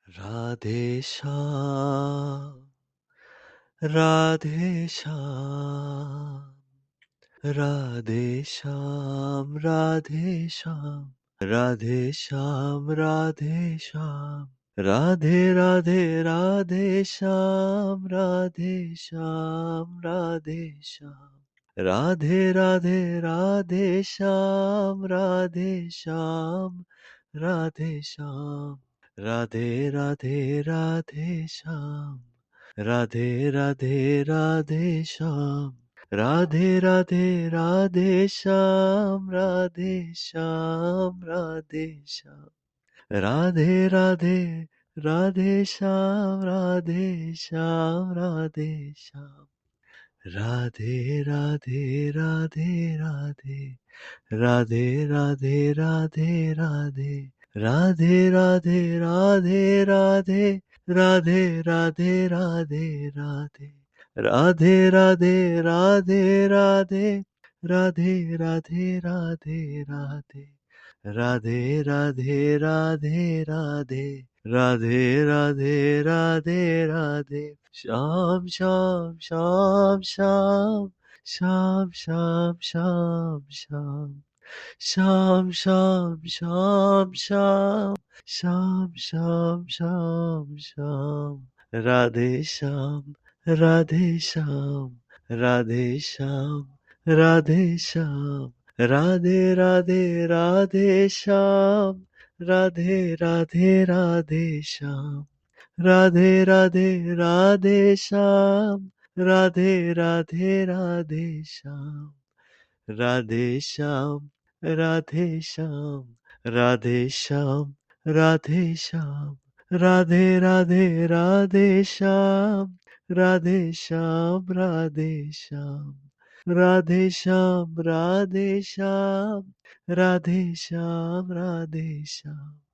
Radhe Shyam, Radhe Shyam, Radhe Shyam, Radhe Shyam, Radhe Shyam, Radhe Shyam, Radhe Radhe Radhe Shyam, Radhe Shyam, Radhe Shyam, Radhe Radhe Radhe Shyam, Radhe Shyam, Radhe Shyam, Radhe Radhe Radhe Shyam, Radhe Radhe Radhe Shyam, Radhe Radhe Radhe Shyam, Radhe Shyam, Radhe Shyam, Radhe Radhe Radhe Shyam, Radhe Shyam, Radhe Shyam, Radhe Radhe Radhe Radhe, Radhe Radhe Radhe Radhe, Radhe Radhe Radhe Radhe, Radhe Radhe Radhe Radhe, Radhe Radhe Radhe Radhe, Radhe Radhe Radhe Radhe, Radhe Radhe Radhe Radhe, Radhe Radhe Radhe Radhe, Shyam Shyam Shyam Shyam, Shyam Shyam Shyam Shyam, Shyam Shyam Shyam Shyam, Shyam Shyam Shyam Shyam, Radhe Shyam, Radhe Shyam, Radhe Shyam, Radhe Shyam, Radhe Radhe Radhe Shyam, Radhe Radhe Radhe Shyam, Radhe Radhe Radhe Shyam, Radhe Radhe Radhe Shyam, Radhe Shyam, Radhe Shyam, Radhe Shyam, Radhe Shyam, Radhe Radhe Radhe Shyam, Radhe Shyam, Radhe Shyam, Radhe Shyam, Radhe Shyam, Radhe Shyam, Radhe Shyam.